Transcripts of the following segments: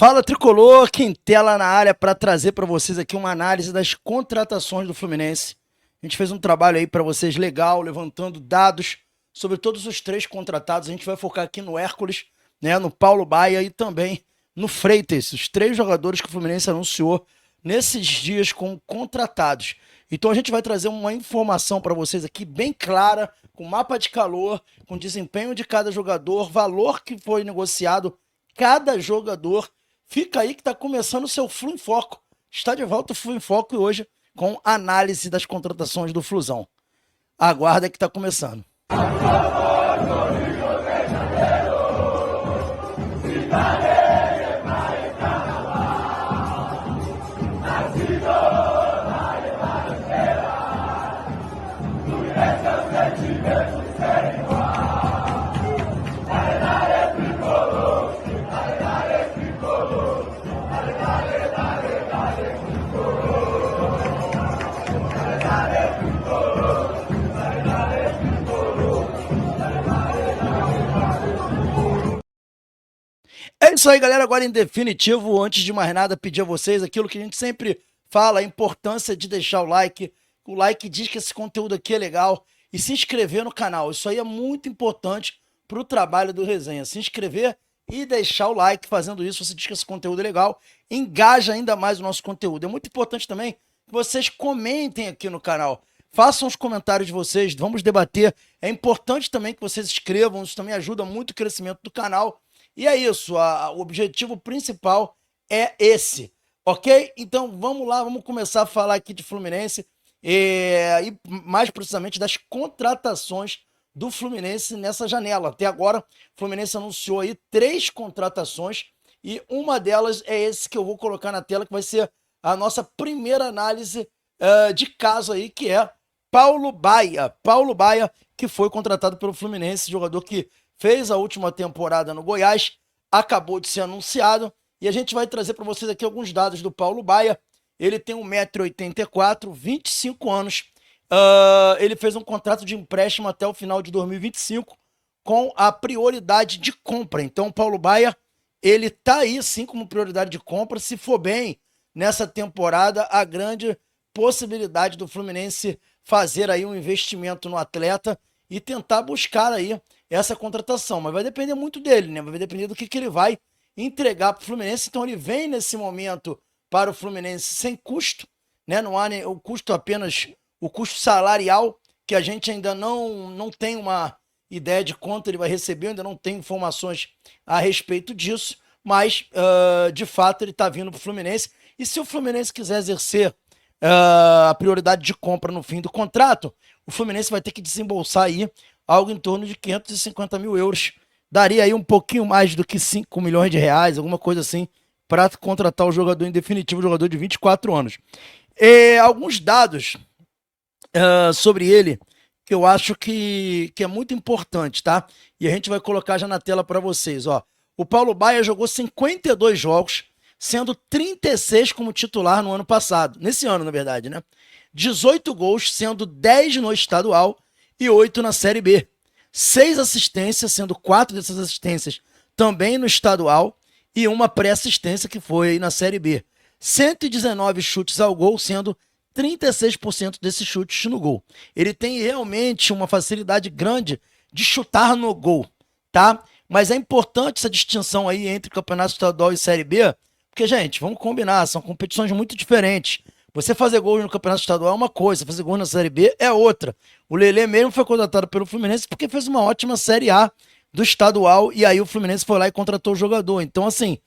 Fala Tricolor, Quintela na área para trazer para vocês aqui uma análise das contratações do Fluminense. A gente fez um trabalho aí para vocês legal, levantando dados sobre todos os três contratados. A gente vai focar aqui no Hércules, né, no Paulo Baia e também no Freitas, os três jogadores que o Fluminense anunciou nesses dias como contratados. Então a gente vai trazer uma informação para vocês aqui bem clara, com mapa de calor, com desempenho de cada jogador, valor que foi negociado cada jogador. Fica aí que está começando o seu Flu em Foco. Está de volta o Flu em Foco e hoje com análise das contratações do Flusão. Aguarda que está começando. É isso aí, galera. Agora, em definitivo, antes de mais nada, pedir a vocês aquilo que a gente sempre fala, a importância de deixar o like. O like diz que esse conteúdo aqui é legal. E se inscrever no canal. Isso aí é muito importante para o trabalho do Resenha. Se inscrever e deixar o like. Fazendo isso, você diz que esse conteúdo é legal. Engaja ainda mais o nosso conteúdo. É muito importante também que vocês comentem aqui no canal. Façam os comentários de vocês. Vamos debater. É importante também que vocês escrevam. Isso também ajuda muito o crescimento do canal. E é isso, o objetivo principal é esse, ok? Então vamos lá, vamos começar a falar aqui de Fluminense e mais precisamente das contratações do Fluminense nessa janela. Até agora, o Fluminense anunciou aí 3 contratações e uma delas é esse que eu vou colocar na tela, que vai ser a nossa primeira análise de caso aí, que é Paulo Baia. Paulo Baia, que foi contratado pelo Fluminense, jogador que fez a última temporada no Goiás, acabou de ser anunciado, e a gente vai trazer para vocês aqui alguns dados do Paulo Baia. Ele tem 1,84 m, 25 anos, ele fez um contrato de empréstimo até o final de 2025, com a prioridade de compra. Então o Paulo Baia, ele tá aí sim como prioridade de compra. Se for bem nessa temporada, a grande possibilidade do Fluminense fazer aí um investimento no atleta e tentar buscar aí essa contratação, mas vai depender muito dele, né? Vai depender do que ele vai entregar para o Fluminense. Então ele vem nesse momento para o Fluminense sem custo, né? Não há o custo, apenas o custo salarial, que a gente ainda não tem uma ideia de quanto ele vai receber, ainda não tem informações a respeito disso, mas de fato ele está vindo para o Fluminense. E se o Fluminense quiser exercer a prioridade de compra no fim do contrato, o Fluminense vai ter que desembolsar aí algo em torno de 550 mil euros. Daria aí um pouquinho mais do que 5 milhões de reais, alguma coisa assim, para contratar o jogador em definitivo, o jogador de 24 anos. Alguns dados sobre ele que eu acho que é muito importante, tá? E a gente vai colocar já na tela para vocês, ó. O Paulo Baia jogou 52 jogos, sendo 36 como titular no ano passado. Nesse ano, na verdade, né? 18 gols, sendo 10 no estadual e 8 na Série B. 6 assistências, sendo 4 dessas assistências também no estadual e uma pré-assistência que foi aí na Série B. 119 chutes ao gol, sendo 36% desses chutes no gol. Ele tem realmente uma facilidade grande de chutar no gol, tá? Mas é importante essa distinção aí entre Campeonato Estadual e Série B, porque, gente, vamos combinar, são competições muito diferentes. Você fazer gol no Campeonato Estadual é uma coisa, fazer gol na Série B é outra. O Lelê mesmo foi contratado pelo Fluminense porque fez uma ótima Série A do estadual e aí o Fluminense foi lá e contratou o jogador. Então, assim,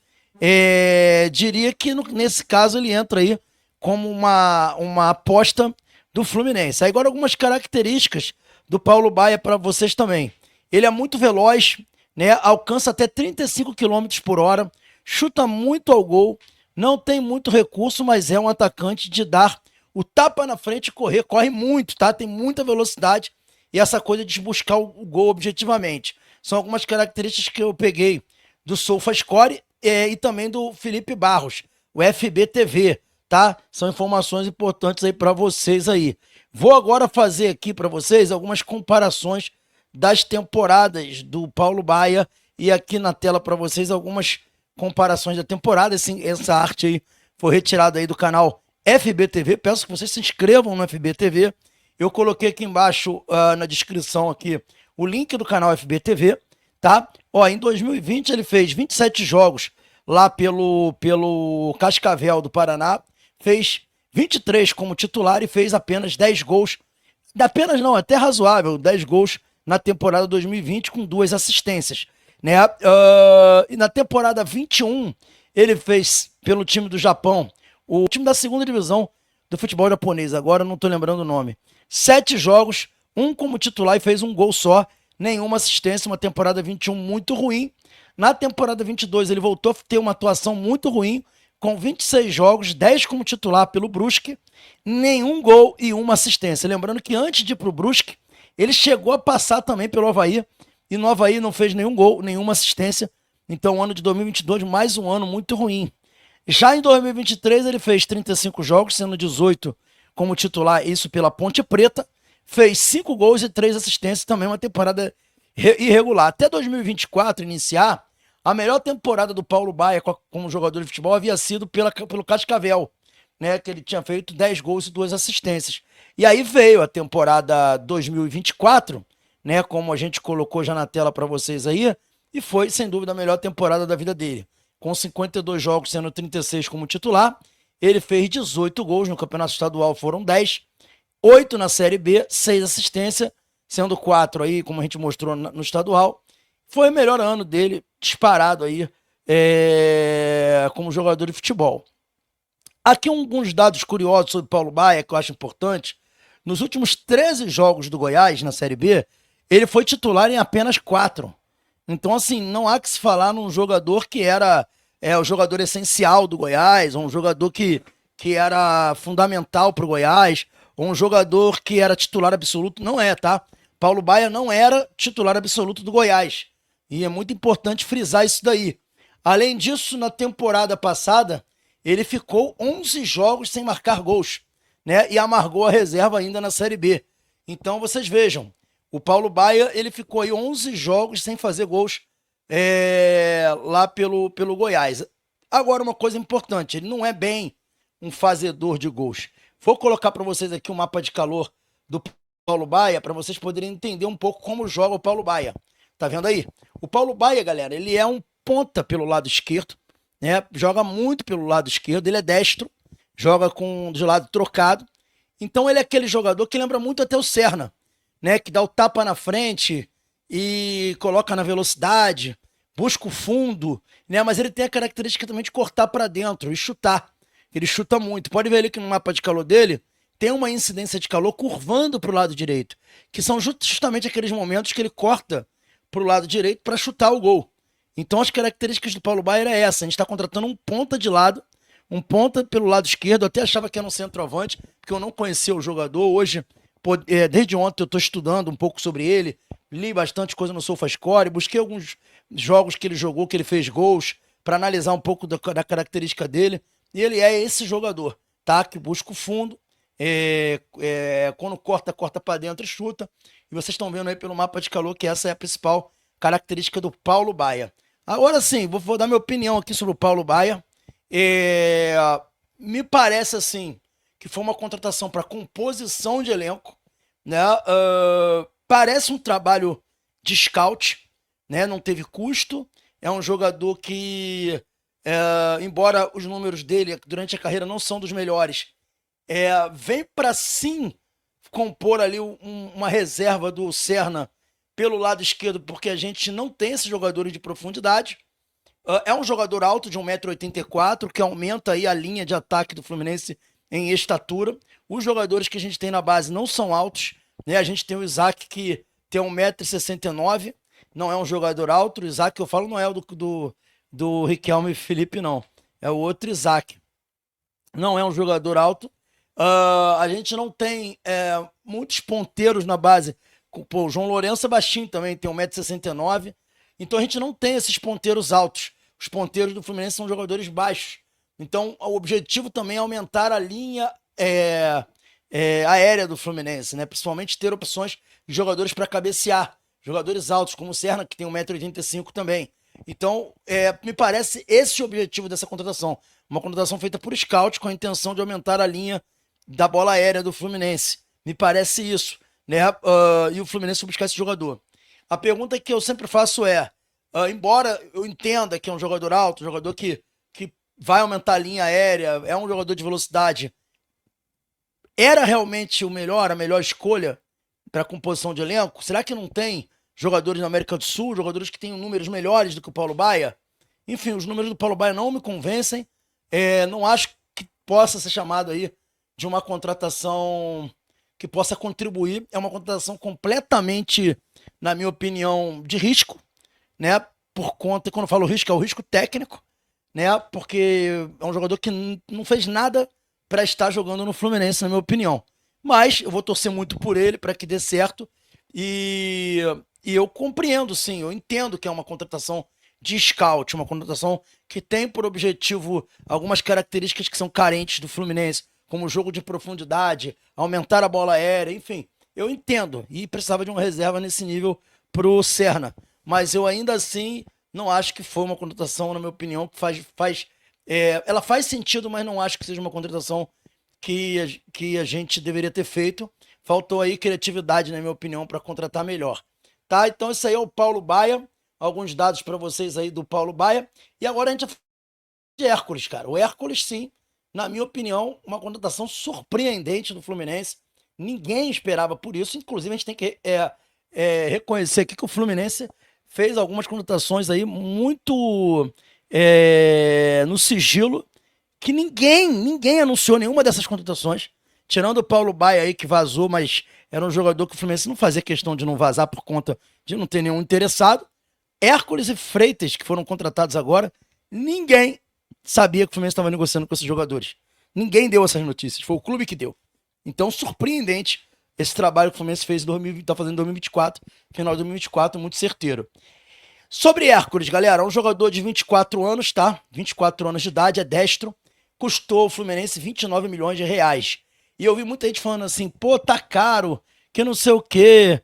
diria que nesse caso ele entra aí como uma aposta do Fluminense. Aí agora algumas características do Paulo Baia para vocês também. Ele é muito veloz, né? Alcança até 35 km por hora, chuta muito ao gol, não tem muito recurso, mas é um atacante de dar o tapa na frente e correr. Corre muito, tá? Tem muita velocidade e essa coisa de buscar o gol objetivamente. São algumas características que eu peguei do SofaScore e também do Felipe Barros, o FBTV, tá? São informações importantes aí para vocês aí. Vou agora fazer aqui para vocês algumas comparações das temporadas do Paulo Baia e aqui na tela para vocês algumas comparações da temporada. Essa arte aí foi retirada aí do canal FBTV. Peço que vocês se inscrevam no FBTV. Eu coloquei aqui embaixo, na descrição aqui, o link do canal FBTV, tá? Ó, em 2020 ele fez 27 jogos lá pelo Cascavel do Paraná, fez 23 como titular e fez apenas 10 gols. Apenas não, até razoável, 10 gols na temporada 2020 com 2 assistências, né? E na temporada 21 ele fez pelo time do Japão, o time da segunda divisão do futebol japonês, agora eu não tô lembrando o nome. 7 jogos, um como titular e fez um gol só, nenhuma assistência, uma temporada 21 muito ruim. Na temporada 22 ele voltou a ter uma atuação muito ruim, com 26 jogos, 10 como titular pelo Brusque, nenhum gol e uma assistência. Lembrando que antes de ir pro Brusque, ele chegou a passar também pelo Avaí, e no Avaí não fez nenhum gol, nenhuma assistência. Então o ano de 2022, mais um ano muito ruim. Já em 2023 ele fez 35 jogos, sendo 18 como titular, isso pela Ponte Preta, fez 5 gols e 3 assistências, também uma temporada irregular. Até 2024 iniciar, a melhor temporada do Paulo Baia como jogador de futebol havia sido pelo Cascavel, né, que ele tinha feito 10 gols e 2 assistências. E aí veio a temporada 2024, né, como a gente colocou já na tela para vocês aí, e foi, sem dúvida, a melhor temporada da vida dele. Com 52 jogos, sendo 36 como titular, ele fez 18 gols no Campeonato Estadual, foram 10, 8 na Série B, 6 assistências, sendo 4 aí, como a gente mostrou no estadual. Foi o melhor ano dele, disparado aí, como jogador de futebol. Aqui alguns dados curiosos sobre Paulo Baia, que eu acho importante. Nos últimos 13 jogos do Goiás, na Série B, ele foi titular em apenas 4. Então, assim, não há que se falar num jogador que era o jogador essencial do Goiás, ou um jogador que era fundamental para o Goiás, ou um jogador que era titular absoluto. Não é, tá? Paulo Baia não era titular absoluto do Goiás. E é muito importante frisar isso daí. Além disso, na temporada passada, ele ficou 11 jogos sem marcar gols, né? E amargou a reserva ainda na Série B. Então, vocês vejam, o Paulo Baia, ele ficou aí 11 jogos sem fazer gols lá pelo Goiás. Agora, uma coisa importante, ele não é bem um fazedor de gols. Vou colocar para vocês aqui um mapa de calor do Paulo Baia, para vocês poderem entender um pouco como joga o Paulo Baia. Tá vendo aí? O Paulo Baia, galera, ele é um ponta pelo lado esquerdo, né? Joga muito pelo lado esquerdo, ele é destro, joga de lado trocado. Então ele é aquele jogador que lembra muito até o Serna, né? Que dá o tapa na frente e coloca na velocidade, busca o fundo, né? Mas ele tem a característica também de cortar para dentro e chutar. Ele chuta muito. Pode ver ali que no mapa de calor dele tem uma incidência de calor curvando para o lado direito, que são justamente aqueles momentos que ele corta para o lado direito para chutar o gol. Então as características do Paulo Baier é essa. A gente está contratando um ponta de lado, um ponta pelo lado esquerdo. Eu até achava que era um centroavante, porque eu não conhecia o jogador. Hoje, desde ontem, eu estou estudando um pouco sobre ele, li bastante coisa no SofaScore, busquei alguns jogos que ele jogou, que ele fez gols, para analisar um pouco da característica dele. E ele é esse jogador, tá? Que busca o fundo, quando corta para dentro e chuta. E vocês estão vendo aí pelo mapa de calor que essa é a principal característica do Paulo Baia. Agora sim, vou dar minha opinião aqui sobre o Paulo Baia. Me parece assim que foi uma contratação para composição de elenco, né? Parece um trabalho de scout, né? Não teve custo. É um jogador que, embora os números dele durante a carreira não são dos melhores, vem para sim compor ali uma reserva do Serna pelo lado esquerdo, porque a gente não tem esses jogadores de profundidade. É um jogador alto de 1,84 m, que aumenta aí a linha de ataque do Fluminense em estatura. Os jogadores que a gente tem na base não são altos, né? A gente tem o Isaac, que tem 1,69 m, não é um jogador alto. O Isaac que eu falo não é o do Riquelme Felipe, não. É o outro Isaac. Não é um jogador alto. A gente não tem muitos ponteiros na base. Pô, o João Lourenço é baixinho também, tem 1,69 m. Então a gente não tem esses ponteiros altos. Os ponteiros do Fluminense são jogadores baixos. Então o objetivo também é aumentar a linha aérea do Fluminense, né? Principalmente ter opções de jogadores para cabecear. Jogadores altos, como o Serna, que tem 1,85 m também. Então, me parece esse o objetivo dessa contratação. Uma contratação feita por scout com a intenção de aumentar a linha da bola aérea do Fluminense. Me parece isso, né? E o Fluminense buscar esse jogador. A pergunta que eu sempre faço é, embora eu entenda que é um jogador alto, um jogador que vai aumentar a linha aérea, é um jogador de velocidade, era realmente a melhor escolha para a composição de elenco? Será que não tem jogadores na América do Sul, jogadores que tenham números melhores do que o Paulo Baia? Enfim, os números do Paulo Baia não me convencem. Não acho que possa ser chamado aí de uma contratação que possa contribuir. É uma contratação completamente, na minha opinião, de risco, né? Por conta, quando eu falo risco, é o risco técnico, né? Porque é um jogador que não fez nada para estar jogando no Fluminense, na minha opinião. Mas eu vou torcer muito por ele para que dê certo. E, e eu compreendo, sim, eu entendo que é uma contratação de scout, uma contratação que tem por objetivo algumas características que são carentes do Fluminense, como o jogo de profundidade, aumentar a bola aérea, enfim. Eu entendo e precisava de uma reserva nesse nível pro Serna. Mas eu ainda assim não acho que foi uma contratação, na minha opinião, que ela faz sentido, mas não acho que seja uma contratação que a gente deveria ter feito. Faltou aí criatividade, na minha opinião, para contratar melhor. Tá? Então, isso aí é o Paulo Baia. Alguns dados para vocês aí do Paulo Baia. E agora a gente vai falar de Hércules, cara. O Hércules, sim, na minha opinião, uma contratação surpreendente do Fluminense. Ninguém esperava por isso. Inclusive, a gente tem que reconhecer aqui que o Fluminense fez algumas contratações aí muito no sigilo, que ninguém anunciou nenhuma dessas contratações, tirando o Paulo Baia aí que vazou, mas era um jogador que o Fluminense não fazia questão de não vazar por conta de não ter nenhum interessado. Hércules e Freitas, que foram contratados agora, ninguém sabia que o Fluminense estava negociando com esses jogadores. Ninguém deu essas notícias, foi o clube que deu. Então, surpreendente esse trabalho que o Fluminense fez está fazendo em 2024, final de 2024, muito certeiro. Sobre Hércules, galera, é um jogador de 24 anos, tá? 24 anos de idade, é destro, custou o Fluminense 29 milhões de reais. E eu vi muita gente falando assim, pô, tá caro, que não sei o quê,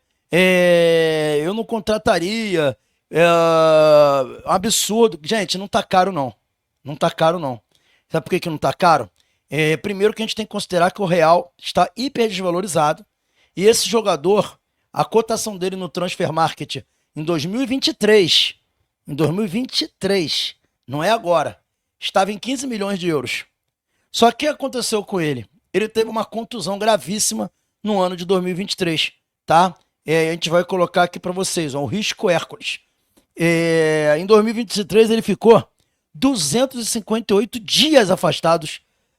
eu não contrataria, um absurdo. Gente, não tá caro não, não tá caro não. Sabe por que não tá caro? Primeiro que a gente tem que considerar que o real está hiper desvalorizado e esse jogador, a cotação dele no Transfer Market em 2023, não é agora, estava em 15 milhões de euros. Só que o que aconteceu com ele? Ele teve uma contusão gravíssima no ano de 2023, tá? A gente vai colocar aqui para vocês, ó, o risco Hércules. Em 2023 ele ficou 258 dias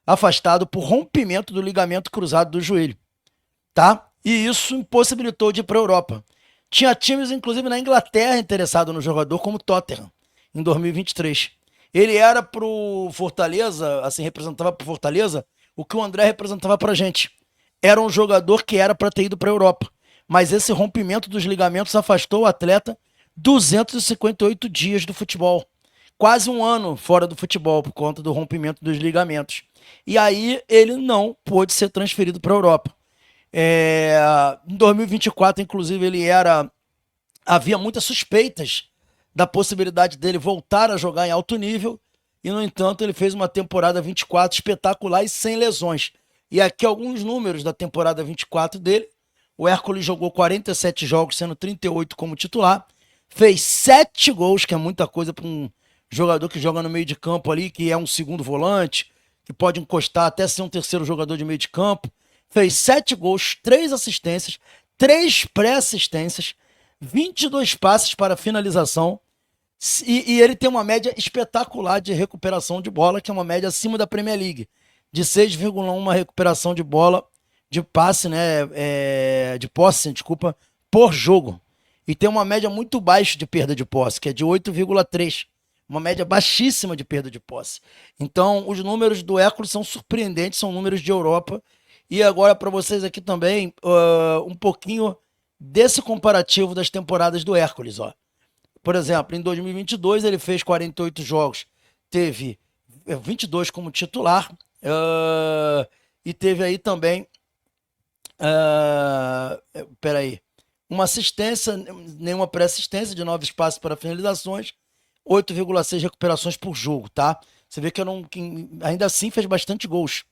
afastado por rompimento do ligamento cruzado do joelho, tá? E isso impossibilitou de ir para a Europa. Tinha times, inclusive, na Inglaterra interessados no jogador, como Tottenham, em 2023. Ele era pro Fortaleza, assim, representava pro Fortaleza o que o André representava pra gente. Era um jogador que era para ter ido para a Europa. Mas esse rompimento dos ligamentos afastou o atleta 258 dias do futebol. Quase um ano fora do futebol por conta do rompimento dos ligamentos. E aí ele não pôde ser transferido para a Europa. Em 2024, inclusive, havia muitas suspeitas da possibilidade dele voltar a jogar em alto nível, e, no entanto, ele fez uma temporada 24 espetacular e sem lesões. E aqui alguns números da temporada 24 dele. O Hércules jogou 47 jogos, sendo 38 como titular, fez 7 gols, que é muita coisa para um jogador que joga no meio de campo ali, que é um segundo volante, que pode encostar até ser um terceiro jogador de meio de campo. Fez 7 gols, 3 assistências, 3 pré-assistências, 22 passes para finalização. E ele tem uma média espetacular de recuperação de bola, que é uma média acima da Premier League, de 6,1 recuperação de bola, de passe, né? De posse, desculpa, por jogo. E tem uma média muito baixa de perda de posse, que é de 8,3. Uma média baixíssima de perda de posse. Então, os números do Hércules são surpreendentes, são números de Europa. E agora, para vocês aqui também, um pouquinho desse comparativo das temporadas do Hércules, ó. Por exemplo, em 2022 ele fez 48 jogos, teve 22 como titular, e teve aí também, uma assistência, nenhuma pré-assistência, de 9 passes para finalizações, 8,6 recuperações por jogo, tá? Você vê que, que ainda assim fez bastante gols.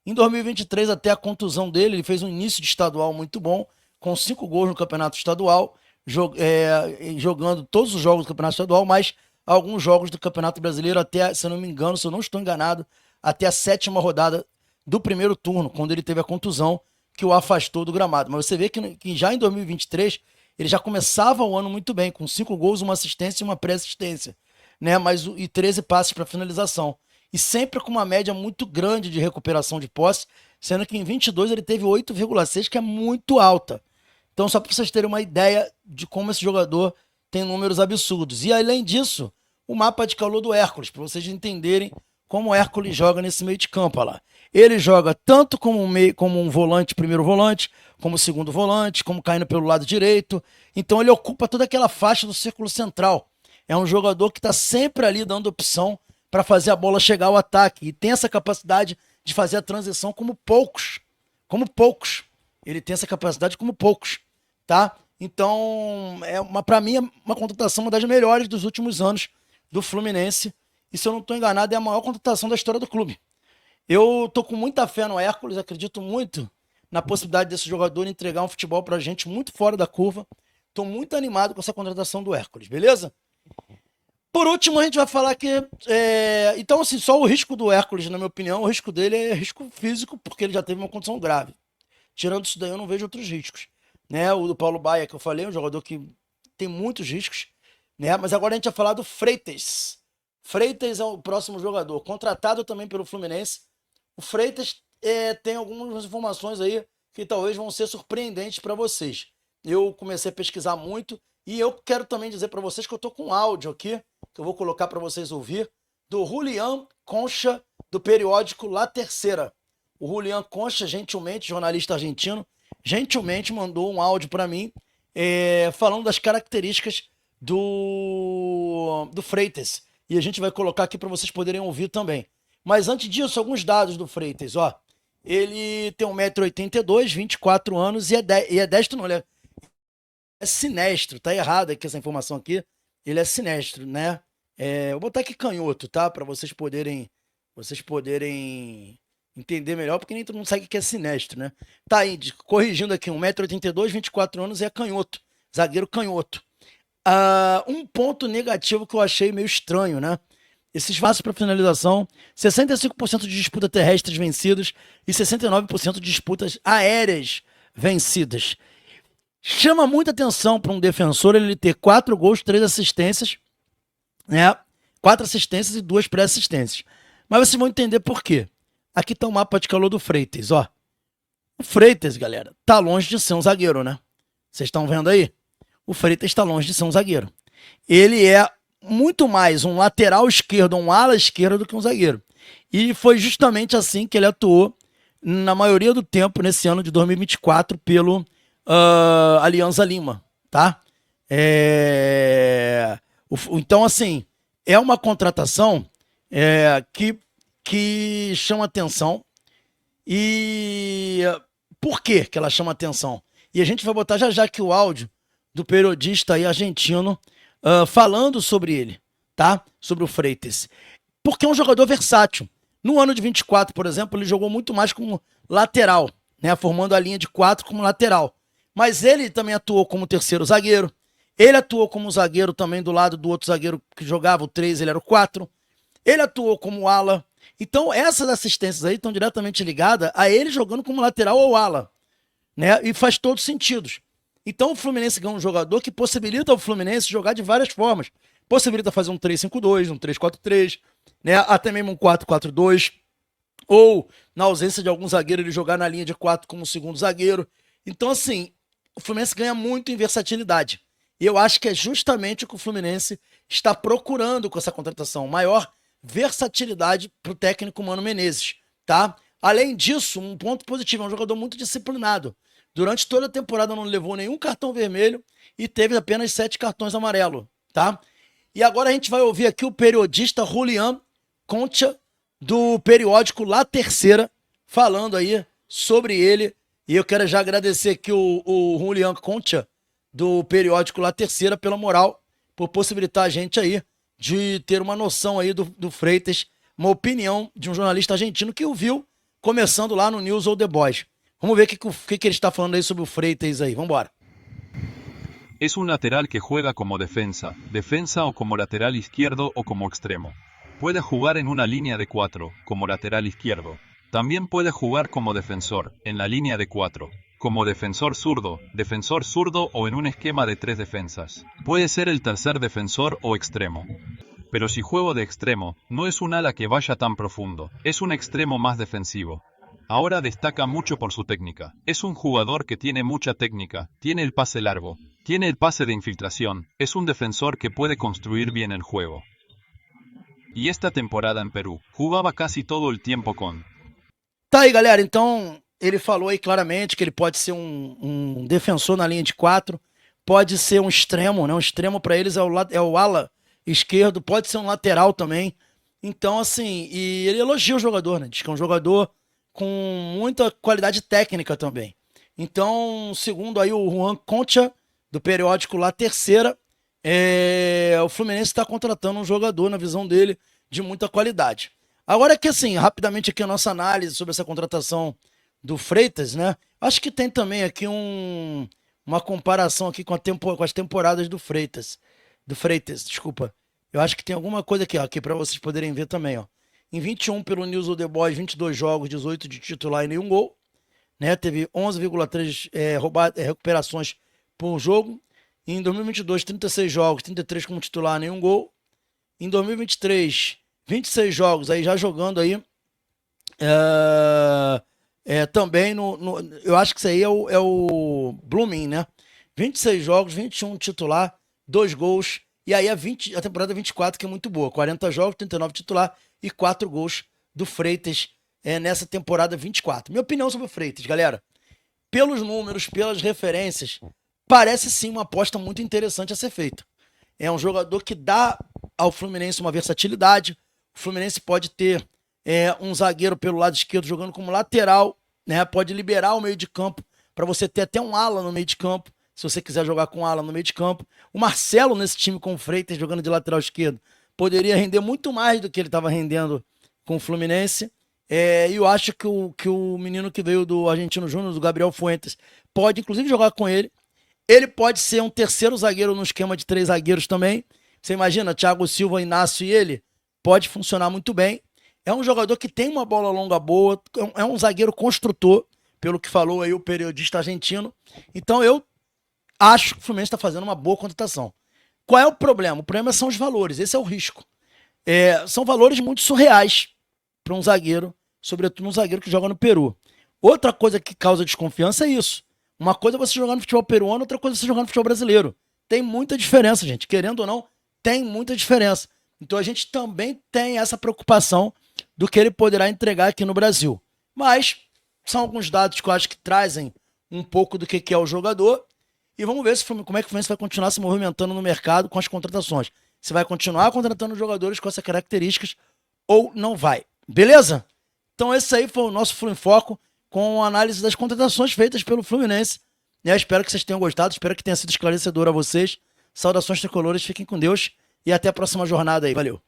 Em 2023, até a contusão dele, ele fez um início de estadual muito bom, com 5 gols no campeonato estadual, jogando todos os jogos do campeonato estadual, mas alguns jogos do campeonato brasileiro, até, se eu não me engano, se eu não estou enganado, até a 7ª rodada do primeiro turno, quando ele teve a contusão que o afastou do gramado. Mas você vê que já em 2023, ele já começava o ano muito bem, com 5 gols, uma assistência e uma pré-assistência, né? E 13 passes para finalização. E sempre com uma média muito grande de recuperação de posse, sendo que em 22 ele teve 8,6, que é muito alta. Então, só para vocês terem uma ideia de como esse jogador tem números absurdos. E além disso, o mapa de calor do Hércules, para vocês entenderem como o Hércules joga nesse meio de campo, olha lá. Ele joga tanto como um volante, primeiro volante, como segundo volante, como caindo pelo lado direito. Então ele ocupa toda aquela faixa do círculo central. É um jogador que está sempre ali dando opção para fazer a bola chegar ao ataque. E tem essa capacidade de fazer a transição como poucos. Como poucos. Ele tem essa capacidade como poucos, tá? Então, para mim, é uma contratação, uma das melhores dos últimos anos do Fluminense. E se eu não estou enganado, é a maior contratação da história do clube. Eu tô com muita fé no Hércules, acredito muito na possibilidade desse jogador entregar um futebol pra gente muito fora da curva. Tô muito animado com essa contratação do Hércules, beleza? Por último, a gente vai falar que... Então, assim, só o risco do Hércules, na minha opinião, o risco dele é risco físico, porque ele já teve uma condição grave. Tirando isso daí, eu não vejo outros riscos. Né? O do Paulo Baia, que eu falei, é um jogador que tem muitos riscos. Né? Mas agora a gente vai falar do Freitas. Freitas é o próximo jogador, contratado também pelo Fluminense. O Freitas tem algumas informações aí que talvez vão ser surpreendentes para vocês. Eu comecei a pesquisar muito e eu quero também dizer para vocês que eu estou com um áudio aqui, que eu vou colocar para vocês ouvir, do Julián Concha, do periódico La Terceira. O Julián Concha, gentilmente, jornalista argentino, gentilmente mandou um áudio para mim falando das características do Freitas. E a gente vai colocar aqui para vocês poderem ouvir também. Mas antes disso, alguns dados do Freitas, ó. Ele tem 1,82 m, 24 anos e é destro, não, ele é sinestro, tá errado aqui essa informação aqui. Ele é sinestro, né? Vou botar aqui canhoto, tá? Para vocês poderem entender melhor, porque nem todo mundo sabe o que é sinestro, né? Tá aí, corrigindo aqui, 1,82 m, 24 anos e é canhoto, zagueiro canhoto. Um ponto negativo que eu achei meio estranho, né? Esses passes para finalização, 65% de disputas terrestres vencidas e 69% de disputas aéreas vencidas. Chama muita atenção para um defensor ele ter 4 gols, 3 assistências, né? 4 assistências e 2 pré-assistências. Mas vocês vão entender por quê. Aqui está o mapa de calor do Freitas, ó. O Freitas, galera, tá longe de ser um zagueiro, né? Vocês estão vendo aí? O Freitas está longe de ser um zagueiro. Ele é muito mais um lateral esquerdo, um ala esquerdo do que um zagueiro. E foi justamente assim que ele atuou na maioria do tempo nesse ano de 2024 pelo Alianza Lima, tá? Então, assim, é uma contratação que chama atenção. E por que ela chama atenção? E a gente vai botar já aqui o áudio do periodista aí argentino falando sobre ele, tá? Sobre o Freitas. Porque é um jogador versátil. No ano de 24, por exemplo, ele jogou muito mais como lateral, né? Formando a linha de 4 como lateral. Mas ele também atuou como terceiro zagueiro. Ele atuou como zagueiro também do lado do outro zagueiro que jogava o 3, ele era o 4. Ele atuou como ala. Então essas assistências aí estão diretamente ligadas a ele jogando como lateral ou ala, né? E faz todos sentidos. Então o Fluminense ganha um jogador que possibilita ao Fluminense jogar de várias formas. Possibilita fazer um 3-5-2, um 3-4-3, né? Até mesmo um 4-4-2. Ou, na ausência de algum zagueiro, ele jogar na linha de 4 como segundo zagueiro. Então, assim, o Fluminense ganha muito em versatilidade. E eu acho que é justamente o que o Fluminense está procurando com essa contratação. Maior versatilidade para o técnico Mano Menezes, tá? Além disso, um ponto positivo, é um jogador muito disciplinado. Durante toda a temporada não levou nenhum cartão vermelho e teve apenas 7 cartões amarelos, tá? E agora a gente vai ouvir aqui o periodista Julián Concha, do periódico La Terceira, falando aí sobre ele. E eu quero já agradecer aqui o Julián Concha, do periódico La Terceira, pela moral, por possibilitar a gente aí de ter uma noção aí do Freitas, uma opinião de um jornalista argentino que o viu começando lá no News Old The Boys. Vamos ver o que ele está falando aí sobre o Freitas aí. Vambora. Es un lateral que juega como defensa o como lateral izquierdo o como extremo. Puede jugar en una línea de 4, como lateral izquierdo. También puede jugar como defensor, en la línea de 4, como defensor zurdo o en un esquema de 3 defensas. Puede ser el tercer defensor o extremo. Pero si juego de extremo, no es un ala que vaya tan profundo, es un extremo más defensivo. Ahora destaca mucho por su técnica. Es un jugador que tiene mucha técnica, tiene el pase largo, tiene el pase de infiltración, es un defensor que puede construir bien el juego. E esta temporada em Peru, jugava quase todo o tempo com. Tá aí, galera. Então, ele falou aí claramente que ele pode ser um defensor na linha de 4, pode ser um extremo, né? Um extremo para eles é o ala esquerdo, pode ser um lateral também. Então, assim, e ele elogia o jogador, né? Diz que é um jogador com muita qualidade técnica também. Então, segundo aí o Juan Concha, do periódico La Terceira, o Fluminense está contratando um jogador, na visão dele, de muita qualidade. Agora que, assim, rapidamente aqui a nossa análise sobre essa contratação do Freitas, né? Acho que tem também aqui uma comparação aqui com as temporadas do Freitas, desculpa. Eu acho que tem alguma coisa aqui, ó, aqui para vocês poderem ver também, ó. Em 21 pelo News Old The Boys, 22 jogos, 18 de titular e nenhum gol, né? Teve 11,3 recuperações por jogo. Em 2022, 36 jogos, 33 como titular, nenhum gol. Em 2023, 26 jogos, aí já jogando aí. Também eu acho que isso aí é o Blooming, né? 26 jogos, 21 titular, 2 gols. E aí a temporada 24, que é muito boa. 40 jogos, 39 titular e 4 gols do Freitas nessa temporada 24. Minha opinião sobre o Freitas, galera. Pelos números, pelas referências, parece sim uma aposta muito interessante a ser feita. É um jogador que dá ao Fluminense uma versatilidade. O Fluminense pode ter um zagueiro pelo lado esquerdo jogando como lateral, né? Pode liberar o meio de campo para você ter até um ala no meio de campo, se você quiser jogar com ala no meio de campo. O Marcelo nesse time com o Freitas jogando de lateral esquerdo poderia render muito mais do que ele estava rendendo com o Fluminense. E eu acho que o menino que veio do Argentino Júnior, do Gabriel Fuentes, pode inclusive jogar com ele. Ele pode ser um terceiro zagueiro no esquema de 3 zagueiros também. Você imagina, Thiago Silva, Inácio e ele? Pode funcionar muito bem. É um jogador que tem uma bola longa boa, é um zagueiro construtor, pelo que falou aí o periodista argentino. Então eu acho que o Fluminense está fazendo uma boa contratação. Qual é o problema? O problema são os valores, esse é o risco. São valores muito surreais para um zagueiro, sobretudo um zagueiro que joga no Peru. Outra coisa que causa desconfiança é isso. Uma coisa é você jogar no futebol peruano, outra coisa é você jogar no futebol brasileiro. Tem muita diferença, gente. Querendo ou não, tem muita diferença. Então a gente também tem essa preocupação do que ele poderá entregar aqui no Brasil. Mas são alguns dados que eu acho que trazem um pouco do que é o jogador. E vamos ver como é que o Fluminense vai continuar se movimentando no mercado com as contratações. Se vai continuar contratando jogadores com essas características ou não vai. Beleza? Então esse aí foi o nosso Flu em Foco, com a análise das contratações feitas pelo Fluminense. Espero que vocês tenham gostado, espero que tenha sido esclarecedor a vocês. Saudações tricolores, fiquem com Deus e até a próxima jornada aí. Valeu!